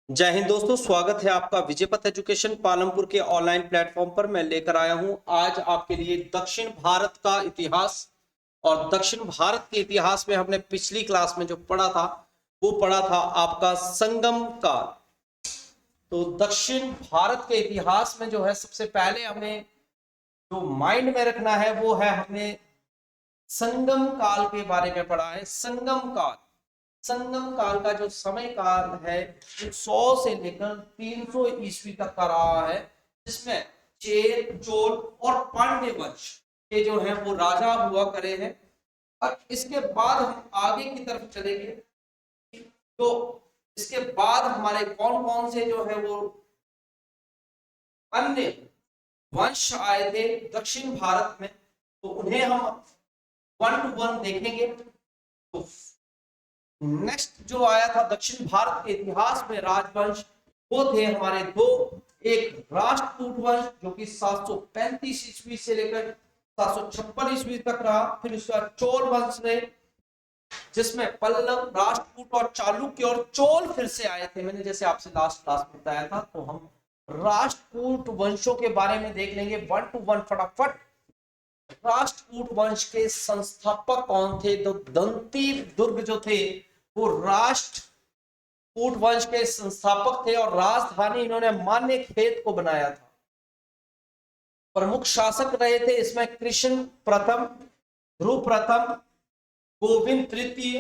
जय हिंद दोस्तों, स्वागत है आपका विजय पथ एजुकेशन पालमपुर के ऑनलाइन प्लेटफॉर्म पर। मैं लेकर आया हूं आज आपके लिए दक्षिण भारत का इतिहास। और दक्षिण भारत के इतिहास में हमने पिछली क्लास में जो पढ़ा था वो पढ़ा था आपका संगम काल। तो दक्षिण भारत के इतिहास में जो है सबसे पहले हमें जो माइंड में रखना है वो है हमने संगम काल के बारे में पढ़ा है। संगम काल का जो समय काल है 100 से लेकर 300 ईस्वी तक का रहा है, जिसमें चेर, चोल और पांड्य वंश के जो है वो राजा हुआ करे हैं। और इसके बाद हम आगे की तरफ चलेंगे तो इसके बाद हमारे कौन कौन से जो है वो अन्य वंश आए थे दक्षिण भारत में, तो उन्हें हम वन टू वन देखेंगे। तो नेक्स्ट जो आया था दक्षिण भारत के इतिहास में राजवंश, वो थे हमारे दो। एक राष्ट्रकूट वंश जो कि 735 ईस्वी से लेकर 756 ईस्वी तक रहा। फिर उसका चोल वंश ने, जिसमें पल्लव, राष्ट्रकूट और चालुक्य और चोल फिर से आए थे। मैंने जैसे आपसे लास्ट क्लास में बताया था, तो हम राष्ट्रकूट वंशों के बारे में देख लेंगे वन टू वन फटाफट। राष्ट्रकूट वंश के संस्थापक कौन थे? तो दंती दुर्ग जो थे वो राष्ट्रकूट वंश के संस्थापक थे और राजधानी इन्होंने मान्यखेत को बनाया था। प्रमुख शासक रहे थे इसमें कृष्ण प्रथम, ध्रुव प्रथम, गोविंद तृतीय,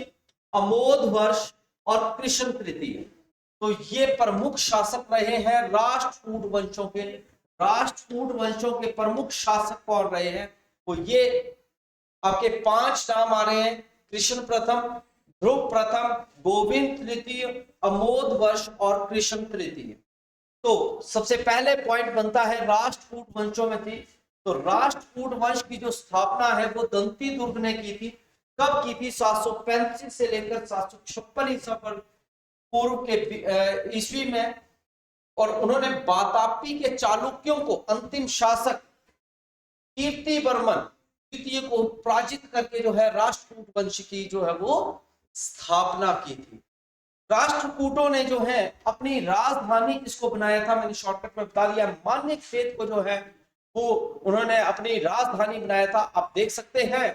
अमोध वर्ष और कृष्ण तृतीय। तो ये प्रमुख शासक रहे हैं राष्ट्रकूट वंशों के। राष्ट्रकूट वंशों के प्रमुख शासक कौन रहे हैं? तो ये आपके 5 नाम आ रहे हैं: कृष्ण प्रथम, ध्रुव प्रथम, गोविंद तृतीय, अमोध वर्ष और कृष्ण तृतीय। तो सबसे पहले पॉइंट बनता है राष्ट्रकूट वंशों में थी। तो राष्ट्रकूट वंश की जो स्थापना है वो दंती दुर्ग ने की थी। कब की थी? 735 से लेकर 756 ईसा पूर्व के ईस्वी में। और उन्होंने वातापी के चालुक्यों को अंतिम शासक कीर्ति वर्मन द्वितीय को पराजित करके जो है राष्ट्रकूट वंश की जो है वो स्थापना की थी। राष्ट्रकूटों ने जो है अपनी राजधानी किसको बनाया था? मैंने शॉर्टकट में बता दिया, मान्यखेत को जो है वो उन्होंने अपनी राजधानी बनाया था। आप देख सकते हैं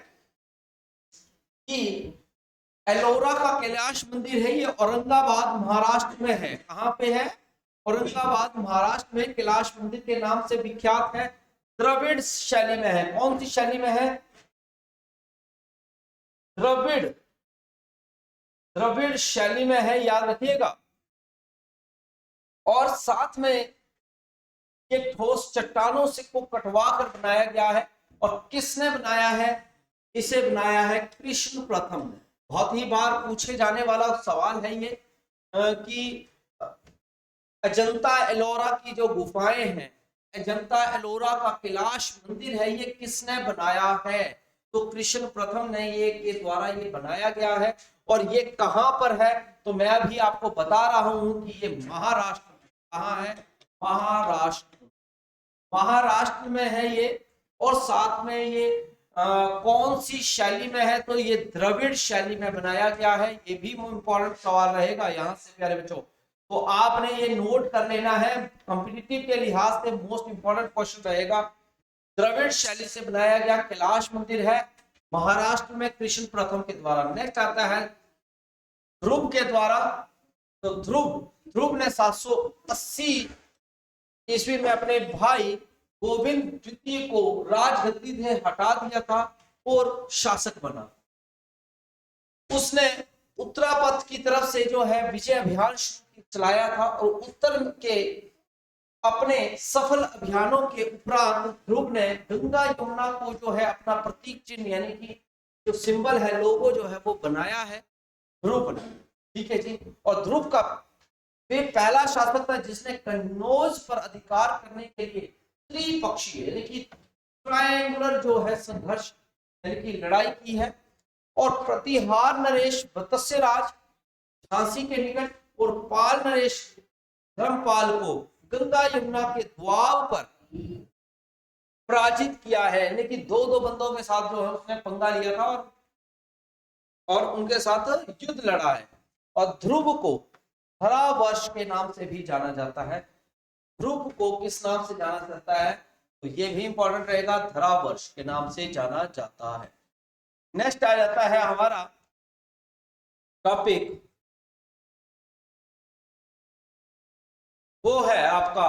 कि एलोरा का कैलाश मंदिर है, ये औरंगाबाद महाराष्ट्र में है। कहां पे है? औरंगाबाद महाराष्ट्र में कैलाश मंदिर के नाम से विख्यात है। द्रविड़ शैली में है। कौन सी शैली में है? द्रविड़ द्रविड़ शैली में है, याद रखिएगा। और साथ में ये ठोस चट्टानों से को कटवा कर बनाया गया है। और किसने बनाया है? इसे बनाया है कृष्ण प्रथम ने। बहुत ही बार पूछे जाने वाला सवाल है ये कि अजंता एलोरा की जो गुफाएं हैं, अजंता एलोरा का कैलाश मंदिर है, ये किसने बनाया है? तो कृष्ण प्रथम ने ये के द्वारा ये बनाया गया है। और ये कहां पर है? तो मैं अभी आपको बता रहा हूं कि ये महाराष्ट्र। कहां है? महाराष्ट्र। महाराष्ट्र में है ये। और साथ में ये कौन सी शैली में है? तो ये द्रविड़ शैली में बनाया गया है। ये भी इंपॉर्टेंट सवाल रहेगा यहाँ से प्यारे बच्चों। तो आपने ये नोट कर लेना है, कॉम्पिटिटिव के लिहाज से मोस्ट इंपॉर्टेंट क्वेश्चन रहेगा। द्रविड़ शैली से बनाया गया कैलाश मंदिर है महाराष्ट्र में कृष्ण प्रथम के द्वारा। नेक्स्ट आता है ध्रुव के द्वारा। तो ध्रुव ने 780 ईस्वी में अपने भाई गोविंद द्वितीय को राजगद्दी से हटा दिया था और शासक बना। उसने उत्तरापथ की तरफ से जो है विजय अभियान चलाया था। और उत्तर के अपने सफल अभियानों के उपरांत ध्रुव ने गंगा यमुना को जो है अपना प्रतीक चिन्ह यानी कि जो सिंबल है, लोगो जो है वो बनाया है ध्रुव ने। ठीक है जी। और ध्रुव का वे पहला शासक था जिसने कन्नौज पर अधिकार करने के लिए त्रिपक्षीय यानी कि ट्रायंगुलर जो है संघर्ष यानी कि लड़ाई की है। और प्रतिहार नरेश वत्स्यराज झांसी के निकट और पाल नरेश धर्मपाल को गंगा यमुना के द्वार पर पराजित किया है। यानी कि दो बंदों के साथ जो है उसने पंगा लिया था और उनके साथ युद्ध लड़ा है। और ध्रुव को धरा वर्ष के नाम से भी जाना जाता है। ध्रुव को किस नाम से जाना जाता है, तो ये भी इंपॉर्टेंट रहेगा, धरा वर्ष के नाम से जाना जाता है। नेक्स्ट आ जाता है हमारा टॉपिक, वो है आपका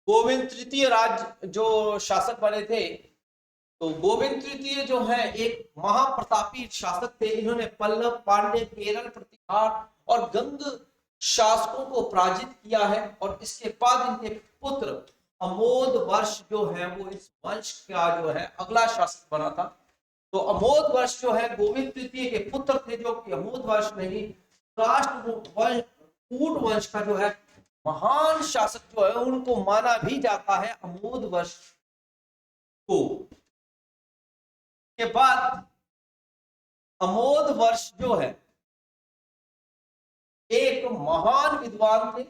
गोविंद तृतीय राज्य जो शासक बने थे। तो गोविंद तृतीय जो है एक महाप्रतापी शासक थे। इन्होंने पल्लव, पांड्य, केरल, प्रतिहार और गंग शासकों को पराजित किया है। और इसके बाद इनके पुत्र अमोद वर्ष जो है वो इस वंश का जो है अगला शासक बना था। तो अमोद वर्ष जो है गोविंद तृतीय के पुत्र थे, जो कि अमोद वर्ष नहीं राष्ट्र कूट वंश का जो है महान शासक जो है उनको माना भी जाता है अमोद वर्ष को। के बाद अमोद वर्ष जो है एक महान विद्वान थे।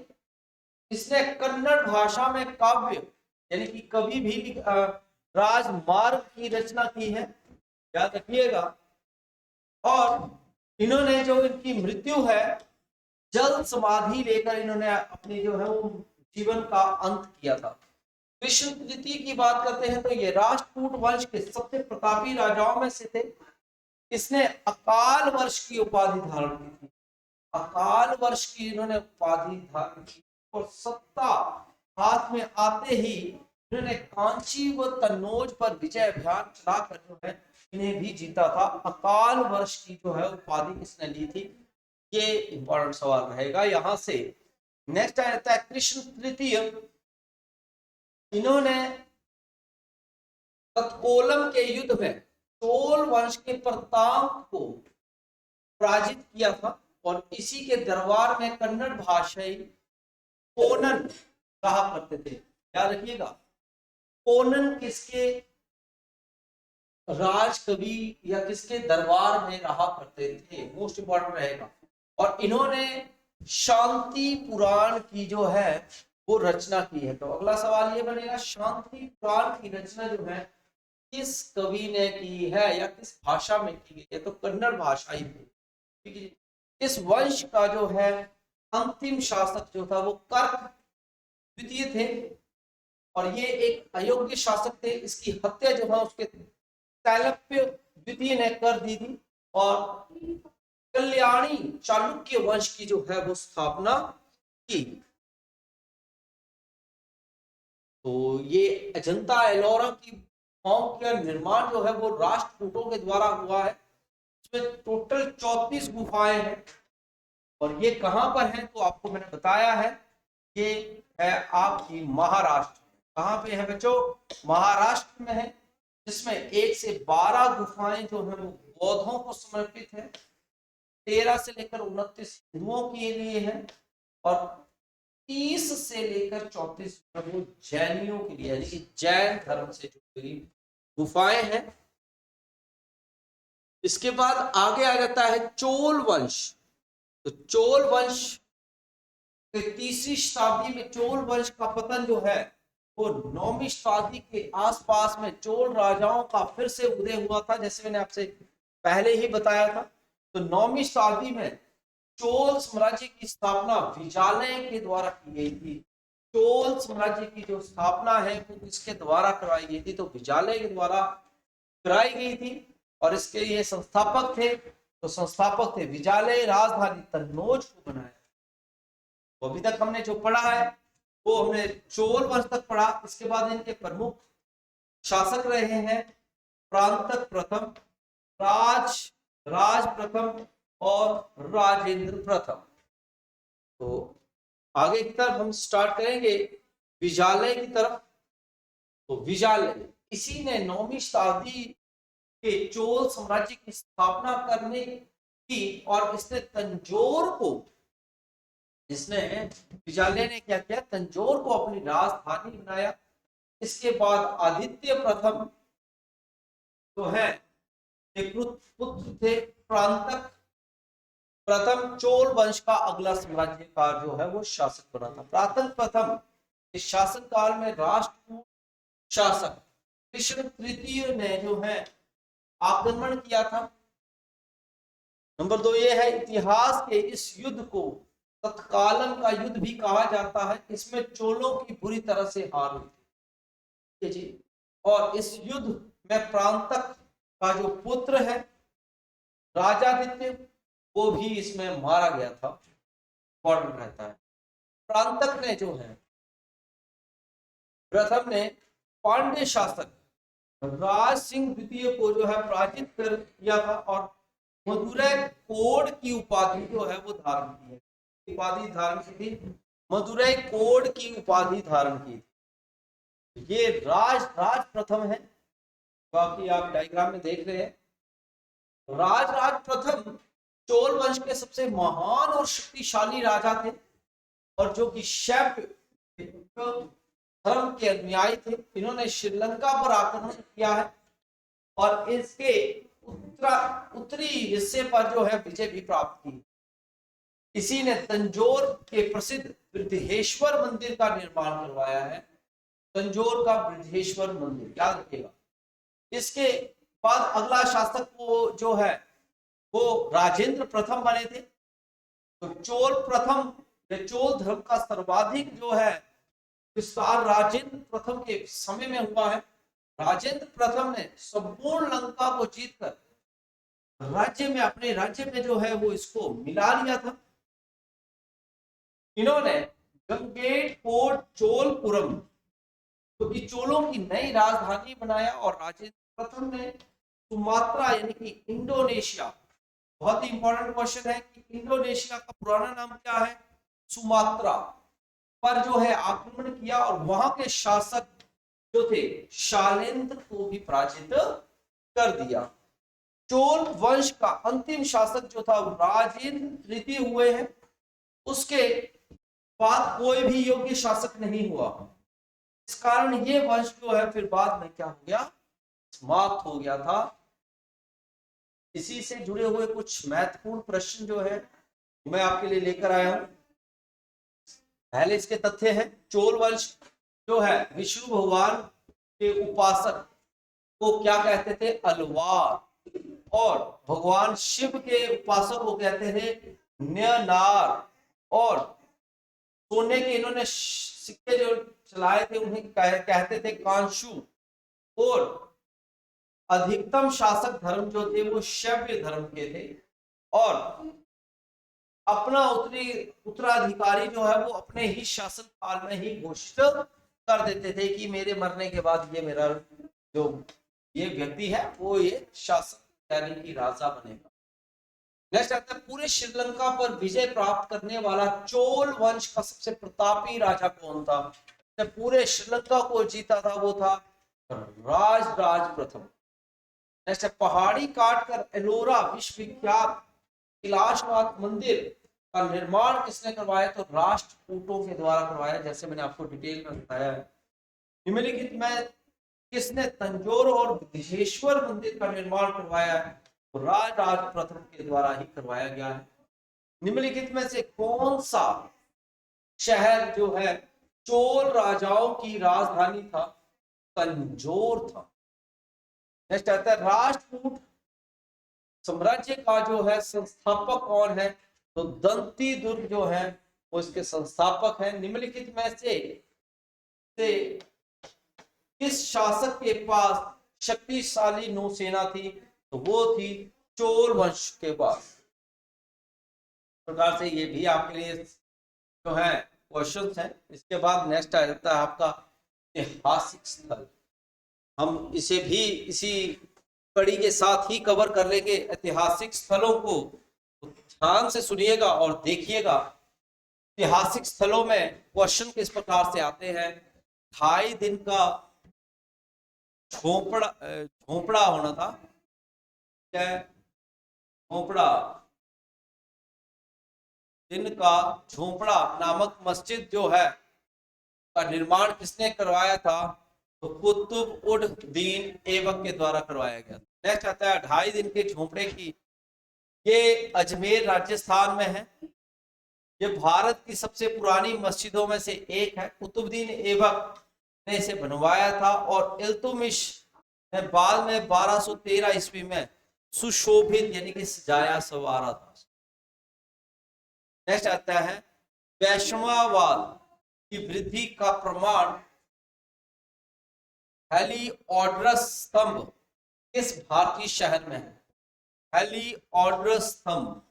इसने कन्नड़ भाषा में काव्य यानी कि कवि भी राजमार्ग की रचना की है, याद रखिएगा। और इन्होंने जो इनकी मृत्यु है जल समाधि लेकर इन्होंने अपनी जो है वो जीवन का अंत किया था। विष्णु तृतीय की बात करते हैं तो ये राष्ट्रकूट वंश के सबसे प्रतापी राजाओं में से थे। इसने अकाल वर्ष की उपाधि धारण की थी। अकाल वर्ष की इन्होंने उपाधि धारण की और सत्ता हाथ में आते ही इन्होंने कांची व तन्नौज पर विजय अभियान चलाकर जो है इन्हें भी जीता था। अकाल वर्ष की जो है उपाधि इसने ली थी। ये इंपॉर्टेंट सवाल रहेगा यहां से। नेक्स्ट आ जाता है कृष्ण तृतीय। इन्होंने तत्कोलम के युद्ध में चोल वंश के प्रताप को पराजित किया था और इसी के दरबार में कन्नड़ भाषाई कोनन कहा करते थे। याद रखिएगा, कोनन किसके राज कवि या किसके दरबार में रहा करते थे, मोस्ट इंपॉर्टेंट रहेगा। और इन्होंने शांति पुराण की जो है वो रचना की है। तो अगला सवाल ये बनेगा, शांति पुराण की रचना जो है किस कवि ने की है या किस भाषा में की गई है, तो कन्नड़ भाषा ही थी। ठीक है। इस वंश का जो है अंतिम शासक जो था वो कर्क द्वितीय थे और ये एक अयोग्य शासक थे। इसकी हत्या जो है उसके तैलप्य द्वितीय ने कर दी थी और कल्याणी चालुक्य वंश की जो है वो स्थापना की। तो ये अजंता एलोरा की गुफाओं का निर्माण जो है वो राष्ट्रकूटों के द्वारा हुआ है। इसमें टोटल 34 गुफाएं हैं और ये कहां पर है तो आपको मैंने बताया है, ये है आपकी महाराष्ट्र। कहां पे है बच्चों, महाराष्ट्र में है, जिसमें 1 से 12 गुफाएं जो है वो बौद्धों को समर्पित है, 13 से लेकर 29 हिंदुओं के लिए है और 30 से लेकर 34 वो जैनियों के लिए, यानी कि जैन धर्म से जुड़ी गुफाएं हैं। इसके बाद आगे आ जाता है चोल वंश। तो चोल वंश के 3री शताब्दी में चोल वंश का पतन जो है वो 9वीं शताब्दी के आसपास में चोल राजाओं का फिर से उदय हुआ था, जैसे मैंने आपसे पहले ही बताया था। तो 9वीं शताब्दी में चोल साम्राज्य की स्थापना विजालय के द्वारा की गई थी। चोल साम्राज्य की जो स्थापना है वो किसके द्वारा करवाई गई थी, तो विजालय के द्वारा कराई गई थी और इसके ये संस्थापक थे, तो संस्थापक थे विजालय, राजधानी तन्नौज को बनाया। तो अभी तक हमने जो पढ़ा है वो हमने चोल वंश तक पढ़ा। इसके बाद इनके प्रमुख शासक रहे हैं प्रांतक प्रथम, राज प्रथम और राजेंद्र प्रथम। तो आगे की तरफ हम स्टार्ट करेंगे विजालय की तरफ। तो विजालय इसी ने 9वीं शताब्दी के चोल साम्राज्य की स्थापना करने की और इसने तंजौर को, इसने विजालय ने क्या किया, तंजौर को अपनी राजधानी बनाया। इसके बाद आदित्य प्रथम जो है पुत्र थे प्रांतक प्रथम, चोल वंश का अगला साम्राज्यकार जो है वो शासक बना था। प्रांतक प्रथम इस शासन काल में राष्ट्रकूट शासक कृष्ण तृतीय ने जो है आक्रमण किया था। नंबर 2 ये है इतिहास के इस युद्ध को तत्कालन का युद्ध भी कहा जाता है। इसमें चोलों की बुरी तरह से हार हुई थी जी। और इस युद्ध में प्रांतक का जो पुत्र है राजादित्य, वो भी इसमें मारा गया था। इम्पोर्टेंट रहता है। प्रांतक ने जो है प्रथम ने पांड्य शासक राज सिंह द्वितीय को जो है पराजित कर दिया था और मदुरै कोड की उपाधि जो है वो धारण की है। उपाधि धारण की थी, मदुरै कोड की उपाधि धारण की थी। ये राज प्रथम है, बाकी आप डायग्राम में देख रहे हैं। राज प्रथम चोल वंश के सबसे महान और शक्तिशाली राजा थे और जो कि शैव धर्म के अनुयायी थे। इन्होंने श्रीलंका पर आक्रमण किया है और इसके उत्तरी हिस्से पर जो है विजय भी प्राप्त की। इसी ने तंजौर के प्रसिद्ध बृहदेश्वर मंदिर का निर्माण करवाया है। तंजौर का बृहदेश्वर मंदिर याद रखिएगा। इसके बाद अगला शासक वो जो है वो राजेंद्र प्रथम बने थे। तो चोल प्रथम, चोल धर्म का सर्वाधिक जो है विस्तार राजेंद्र प्रथम के समय में हुआ है। राजेंद्र प्रथम ने संपूर्ण लंका को जीतकर अपने राज्य में जो है वो इसको मिला लिया था। इन्होंने गंगेकोट चोलपुरम तो कि चोलों की नई राजधानी बनाया और राजेंद्र प्रथम ने सुमात्रा यानी कि इंडोनेशिया, बहुत ही इंपॉर्टेंट क्वेश्चन है कि इंडोनेशिया का पुराना नाम क्या है, सुमात्रा, पर जो है आक्रमण किया और वहां के शासक जो थे शालेंद्र को भी पराजित कर दिया। चोल वंश का अंतिम शासक जो था राजेंद्र तृतीय हुए हैं। उसके बाद कोई भी योग्य शासक नहीं हुआ। इस कारण ये वंश जो है फिर बाद में क्या हो गया, समाप्त हो गया था। इसी से जुड़े हुए कुछ महत्वपूर्ण प्रश्न जो है मैं आपके लिए लेकर आया हूं। पहले इसके तथ्य है, चोल वंश जो है विष्णु भगवान के उपासक को क्या कहते थे, अलवार, और भगवान शिव के उपासक को कहते थे न्यनार, और सोने के इन्होंने सिक्के जो चलाए थे उन्हें कहते थे कांशु, और अधिकतम शासक धर्म जो थे वो शैव धर्म के थे, और अपना उत्तराधिकारी जो है वो अपने ही शासन काल में ही घोषित कर देते थे कि मेरे मरने के बाद ये मेरा जो ये व्यक्ति है वो ये शासक यानी कि राजा बनेगा। नेक्स्ट आता है, पूरे श्रीलंका पर विजय प्राप्त करने वाला चोल वंश का सबसे प्रतापी राजा कौन था? जब पूरे श्रीलंका को जीता था वो था राज प्रथम। नेक्स्ट है, पहाड़ी काटकर एलोरा विश्वविख्यात कैलाशनाथ मंदिर का निर्माण किसने करवाया? तो राष्ट्रकूटों के द्वारा करवाया, जैसे मैंने आपको डिटेल में बताया है। निम्नलिखित में किसने तंजौर और बृहदेश्वर मंदिर का निर्माण करवाया है? तो राज प्रथम के द्वारा ही करवाया गया है। निम्नलिखित में से कौन सा शहर जो है चोल राजाओं की राजधानी था? तंजौर था। नेक्स्ट आता है, राष्ट्रकूट साम्राज्य का जो है संस्थापक कौन है? तो दंती दुर्ग जो है वो इसके संस्थापक है। निम्नलिखित में से किस शासक के पास शक्तिशाली नौसेना थी? तो वो थी चोल वंश के पास। प्रकार से ये भी आपके लिए जो है क्वेश्चंस हैं। इसके बाद नेक्स्ट आ जाता है आपका ऐतिहासिक स्थल। हम इसे भी इसी कड़ी के साथ ही कवर कर लेंगे। ऐतिहासिक स्थलों को ध्यान से सुनिएगा और देखिएगा। ऐतिहासिक स्थलों में क्वेश्चन किस प्रकार से आते हैं। 2.5 दिन का झोपड़ा होना था, क्या झोपड़ा, दिन का झोपड़ा नामक मस्जिद जो है का निर्माण किसने करवाया था? तो कुतुब उद दीन ऐबक के द्वारा करवाया गया। नेक्स्ट आता है 2.5 दिन के झोपड़े की, ये अजमेर राजस्थान में है। ये भारत की सबसे पुरानी मस्जिदों में से एक है। कुतुबुद्दीन ऐबक ने इसे बनवाया था और इल्तुतमिश ने बाद में 1213 ईस्वी में सुशोभित यानी कि सजाया संवारा था। नेक्स्ट आता है वैष्णववाद की वृद्धि का प्रमाण हेलिओडोरस स्तंभ किस भारतीय शहर में है? हेलिओडोरस स्तंभ,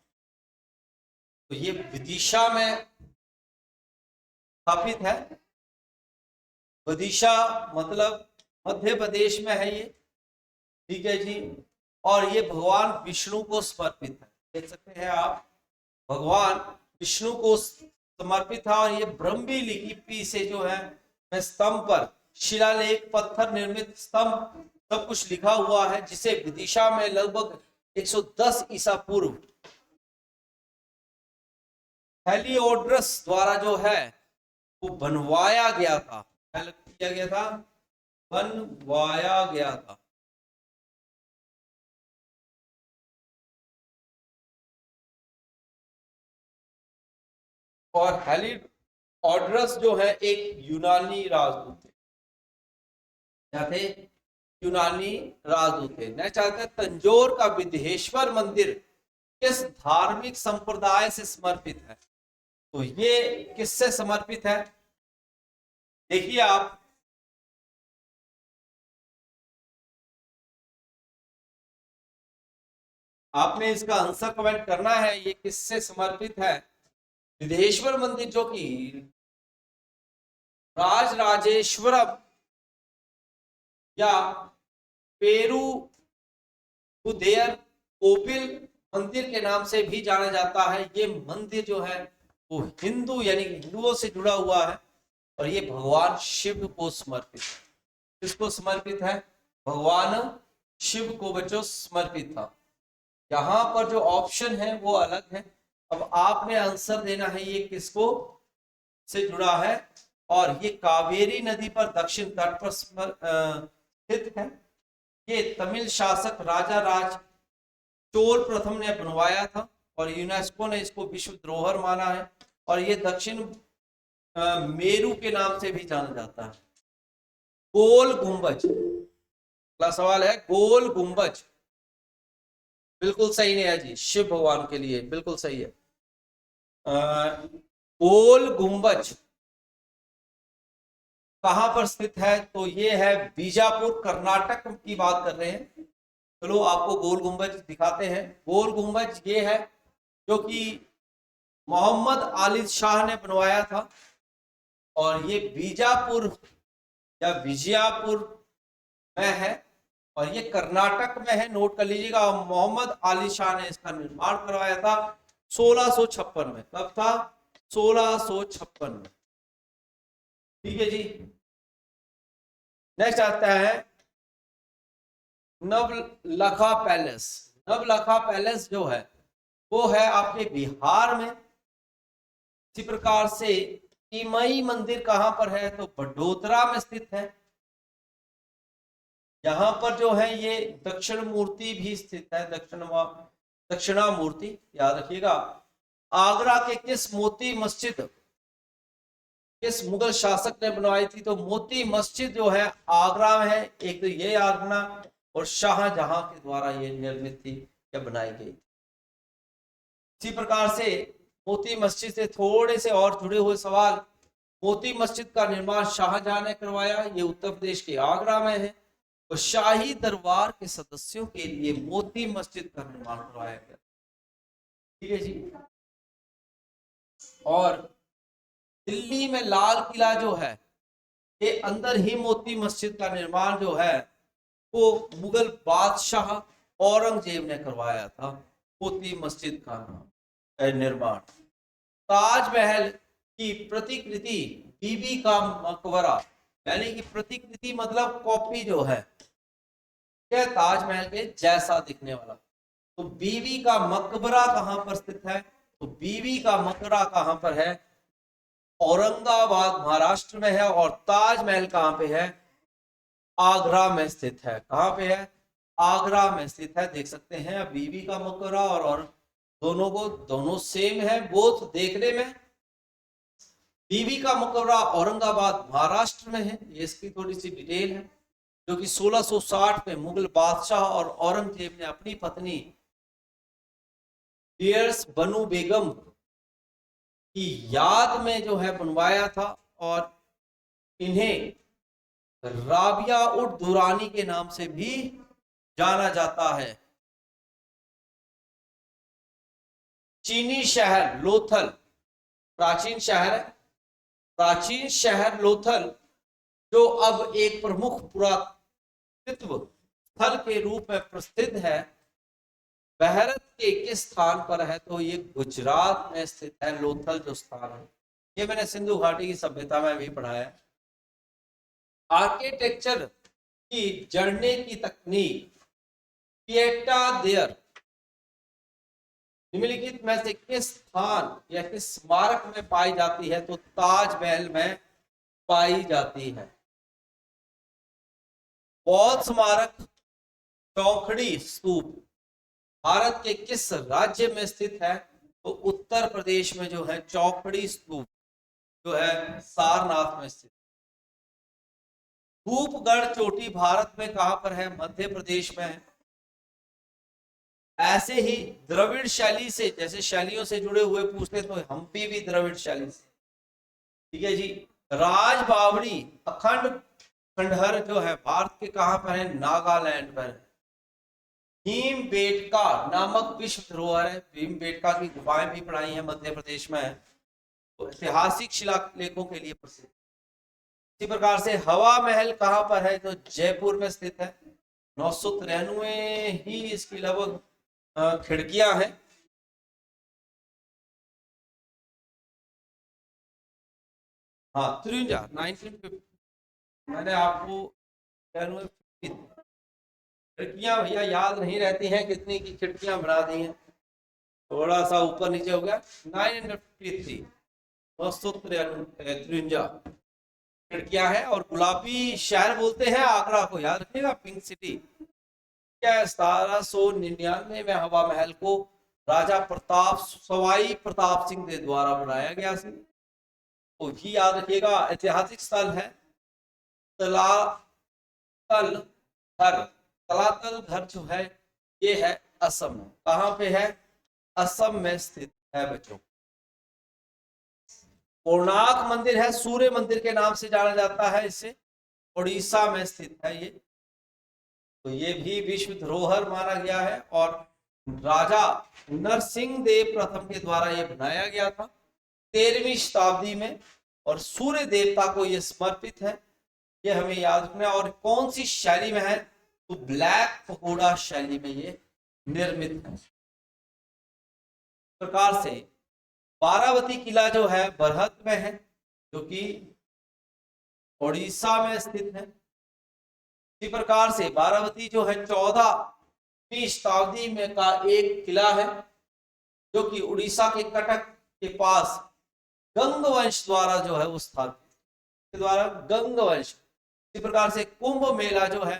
तो ये विदिशा में स्थापित है। विदिशा मतलब मध्य प्रदेश में है ये, ठीक है जी। और ये भगवान विष्णु को समर्पित है, देख सकते हैं आप, भगवान विष्णु को समर्पित था। और ये ब्रह्मी लिपि से जो है स्तंभ पर शिलालेख, पत्थर निर्मित स्तंभ, सब कुछ लिखा हुआ है, जिसे विदिशा में लगभग 110 ईसा पूर्व हेलिओडोरस द्वारा जो है वो बनवाया गया था। क्या किया गया था? बनवाया गया था। और हेलिओडोरस जो है एक यूनानी राजदूत थे। क्या थे? यूनानी राजदूत थे। नेक्स्ट आता है तंजौर का विदेश्वर मंदिर किस धार्मिक संप्रदाय से समर्पित है? तो ये किससे समर्पित है? देखिए आप, आपने इसका आंसर कमेंट करना है, ये किससे समर्पित है। विदेश्वर मंदिर जो कि राजराजेश्वरम या पेरू उदयर कोपिल मंदिर के नाम से भी जाना जाता है। ये मंदिर जो है वो हिंदू यानी हिंदुओं से जुड़ा हुआ है और ये भगवान शिव को समर्पित है। किसको समर्पित है? भगवान शिव को बच्चों समर्पित था। यहाँ पर जो ऑप्शन है वो अलग है। अब आपने आंसर देना है ये किसको से जुड़ा है, और ये कावेरी नदी पर दक्षिण तट पर स्थित है। ये तमिल शासक राजा राज चोल प्रथम ने बनवाया था और यूनेस्को ने इसको विश्व धरोहर माना है। और ये दक्षिण मेरू के नाम से भी जाना जाता है। गोल गुंबज, अगला सवाल है गोल गुंबज, बिल्कुल सही नहीं है जी, शिव भगवान के लिए बिल्कुल सही है। गोल गुंबज कहां पर स्थित है? तो ये है बीजापुर, कर्नाटक की बात कर रहे हैं। चलो आपको गोल गुंबज दिखाते हैं। गोल गुंबज ये है जो कि मोहम्मद आली शाह ने बनवाया था और ये बीजापुर या विजयपुर में है और ये कर्नाटक में है। नोट कर लीजिएगा, मोहम्मद आली शाह ने इसका निर्माण करवाया था 1656 में। कब था? 1656 में, ठीक है जी। नेक्स्ट आता है नवलखा पैलेस। नवलखा पैलेस जो है वो है आपके बिहार में। इसी प्रकार से ईमई मंदिर कहां पर है? तो बडोदरा में स्थित है। यहां पर जो है ये दक्षिण मूर्ति भी स्थित है, दक्षिणा मूर्ति, याद रखिएगा। आगरा के किस मोती मस्जिद किस मुगल शासक ने बनवाई थी? तो मोती मस्जिद जो है आगरा में है। एक तो ये याद रखना, और शाहजहां के द्वारा ये निर्मित थी या बनाई गई। इसी प्रकार से मोती मस्जिद से थोड़े से और जुड़े हुए सवाल। मोती मस्जिद का निर्माण शाहजहां ने करवाया, ये उत्तर प्रदेश के आगरा में है। और शाही दरबार के सदस्यों के लिए मोती मस्जिद का निर्माण करवाया गया, ठीक है जी। और दिल्ली में लाल किला जो है ये अंदर ही मोती मस्जिद का निर्माण जो है वो मुगल बादशाह औरंगजेब ने करवाया था, मोती मस्जिद का निर्माण। ताजमहल की प्रतिकृति बीबी का मकबरा, यानी कि प्रतिकृति मतलब कॉपी जो है क्या, ताजमहल के जैसा दिखने वाला। तो बीबी का मकबरा कहां पर स्थित है? तो बीबी का मकबरा कहां पर है? औरंगाबाद महाराष्ट्र में है। और ताजमहल कहां पे है? आगरा में स्थित है। कहां पे है? आगरा में स्थित है। देख सकते हैं बीबी का मकबरा और दोनों सेम है बोथ देखने में। बीबी का मकबरा औरंगाबाद महाराष्ट्र में है। ये इसकी थोड़ी सी डिटेल है, जो कि 1660 में मुगल बादशाह और औरंगजेब ने अपनी पत्नी डियर्स बनु बेगम की याद में जो है बनवाया था और इन्हें राबिया उद दुरानी के नाम से भी जाना जाता है। चीनी शहर लोथल, प्राचीन शहर है, प्राचीन शहर लोथल जो अब एक प्रमुख पुरातत्व स्थल के रूप में प्रसिद्ध है, भारत के किस स्थान पर है? तो ये गुजरात में स्थित है, लोथल जो स्थान है। ये मैंने सिंधु घाटी की सभ्यता में भी पढ़ा है। आर्किटेक्चर की जड़ने की तकनीक पिएटा देयर निम्नलिखित में से किस स्थान या किस स्मारक में पाई जाती है? तो ताजमहल में पाई जाती है। बौद्ध स्मारक चौखड़ी स्तूप भारत के किस राज्य में स्थित है? तो उत्तर प्रदेश में जो है चौखड़ी स्तूप जो है सारनाथ में स्थित। धूपगढ़ चोटी भारत में कहां पर है? मध्य प्रदेश में है। ऐसे ही द्रविड़ शैली से, जैसे शैलियों से जुड़े हुए पूछते तो हम्पी भी द्रविड़ शैली से, ठीक है जी। राज बावड़ी अखंड खंडहर जो है भारत के कहां पर है? नागालैंड पर। भीमबेटका नामक विश्व धरोहर है, भीमबेटका की गुफाएं भी पढ़ाई हैं, मध्य प्रदेश में है, तो ऐतिहासिक शिलालेखों के लिए प्रसिद्ध। इसी प्रकार से हवा महल कहां पर है? तो जयपुर में स्थित है। 993 ही इसकी लगभग खिड़कियां हैं। हाँ 1950 मैंने आपको खिड़कियां भैया याद नहीं रहती हैं, कितनी की खिड़कियां बना दी हैं, थोड़ा सा ऊपर नीचे हो गया। 953 953 खिड़कियां हैं। और गुलाबी शहर बोलते हैं आगरा को, याद रखिएगा, पिंक सिटी। क्या 1799 में हवा महल को राजा प्रताप सवाई प्रताप सिंह के द्वारा बनाया गया था। तो ही याद रखिएगा। ऐतिहासिक स्थल है तलातल घर। तलातल घर जो है ये है असम में। कहां पे है? असम में स्थित है बच्चों। कोणार्क मंदिर है, सूर्य मंदिर के नाम से जाना जाता है, इसे उड़ीसा में स्थित है ये। तो ये भी विश्व धरोहर माना गया है और राजा नरसिंह देव प्रथम के द्वारा ये बनाया गया था 13वीं शताब्दी में, और सूर्य देवता को ये समर्पित है, ये हमें याद रखना है। और कौन सी शैली में है? तो ब्लैक पगोडा शैली में ये निर्मित है। प्रकार से बारावती किला जो है बरहत में है, जो कि उड़ीसा में स्थित है। इसी प्रकार से बारावती जो है 14वीं शताब्दी में का एक किला है, जो कि उड़ीसा के कटक के पास गंग वंश द्वारा जो है वो स्थापित, के द्वारा गंग वंश। इसी प्रकार से कुंभ मेला जो है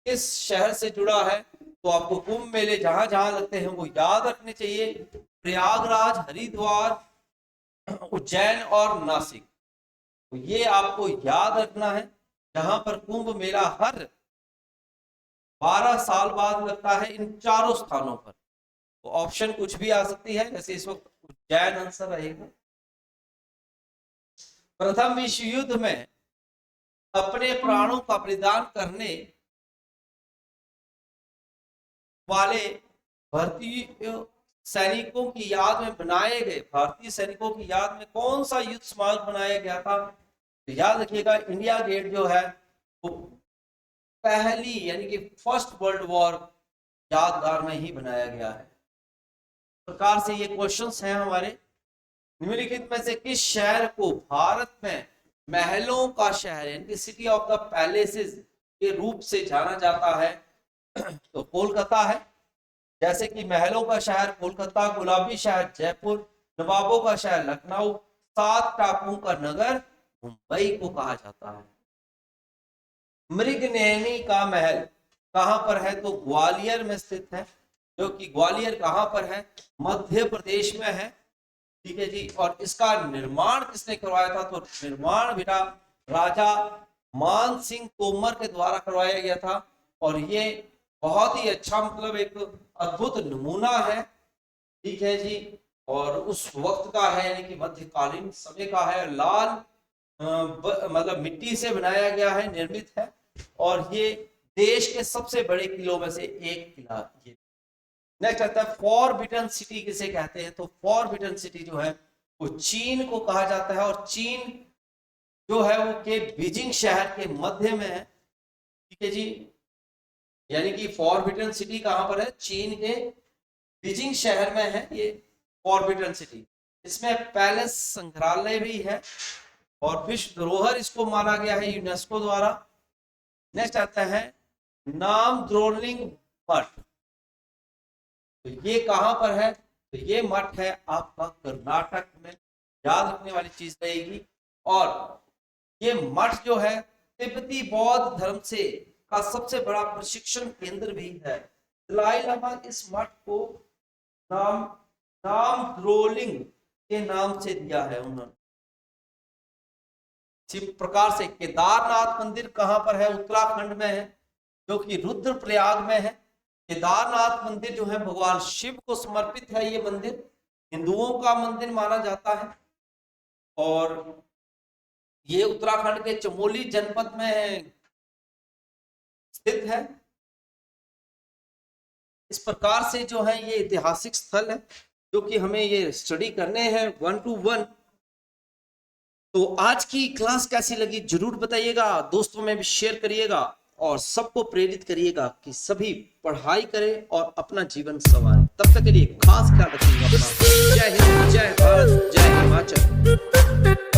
किस शहर से जुड़ा है? तो आपको कुंभ मेले जहां जहां लगते हैं वो याद रखने चाहिए। प्रयागराज, हरिद्वार, उज्जैन और नासिक। तो ये आपको याद रखना है। जहां पर कुंभ मेला हर 12 साल बाद लगता है, इन चारों स्थानों पर। तो ऑप्शन कुछ भी आ सकती है, जैसे इस वक्त उज्जैन आंसर रहेगा। प्रथम विश्व युद्ध में अपने प्राणों का बलिदान करने वाले भारतीय सैनिकों की याद में बनाए गए, भारतीय सैनिकों की याद में कौन सा युद्ध स्मारक बनाया गया था? तो याद रखिएगा इंडिया गेट जो है वो पहली यानी कि फर्स्ट वर्ल्ड वॉर यादगार में ही बनाया गया है। प्रकार से ये क्वेश्चंस हैं हमारे। निम्नलिखित में से किस शहर को भारत में महलों का शहर यानी कि सिटी ऑफ द पैलेसेस के रूप से जाना जाता है? तो कोलकाता है। जैसे कि महलों का शहर कोलकाता, गुलाबी शहर जयपुर, नवाबों का शहर लखनऊ, 7 टापुओं का नगर मुंबई को कहा जाता है। मृगनयनी का महल कहां पर है? तो ग्वालियर में स्थित है, जो कि ग्वालियर कहां पर है? मध्य प्रदेश में है, ठीक है जी। और इसका निर्माण किसने करवाया था? तो निर्माण बेटा राजा मान सिंह तोमर के द्वारा करवाया गया था। और ये बहुत ही अच्छा, मतलब एक अद्भुत नमूना है, ठीक है जी। और उस वक्त का है, यानी कि मध्यकालीन समय का है। लाल मतलब मिट्टी से बनाया गया है, निर्मित है, और ये देश के सबसे बड़े किलों में से एक किला ये। नेक्स्ट आता है फॉरबिडन सिटी किसे कहते हैं। तो फॉरबिडन सिटी जो है वो चीन को कहा जाता है, और चीन जो है वो के बीजिंग शहर के मध्य में है। ठीक है जी, यानी कि फॉरबिडन सिटी कहां पर है, चीन के बीजिंग शहर में है ये फॉरबिडन सिटी। इसमें पैलेस संग्रहालय भी है, और विश्व धरोहर इसको माना गया है यूनेस्को द्वारा। नेक्स्ट आता है नाम द्रोलिंग मठ। तो ये कहां पर है, तो ये मठ है आपका कर्नाटक में, याद रखने वाली चीज रहेगी। और ये मठ जो है तिब्बती बौद्ध धर्म से का सबसे बड़ा प्रशिक्षण केंद्र भी है। दलाई लामा इस मठ को नाम द्रोलिंग के नाम से दिया है उन्होंने। इसी प्रकार से केदारनाथ मंदिर कहां पर है, उत्तराखंड में है, जो कि रुद्रप्रयाग में है। केदारनाथ मंदिर जो है भगवान शिव को समर्पित है। ये मंदिर हिंदुओं का मंदिर माना जाता है, और ये उत्तराखंड के चमोली जनपद में स्थित है। इस प्रकार से जो है ये ऐतिहासिक स्थल है जो कि हमें ये स्टडी करने हैं 1 to 1। तो आज की क्लास कैसी लगी जरूर बताइएगा, दोस्तों में भी शेयर करिएगा, और सबको प्रेरित करिएगा कि सभी पढ़ाई करें और अपना जीवन संवारें। तब तक के लिए खास ख्याल रखिएगा अपना। जय हिंद, जय भारत, जय हिमाचल।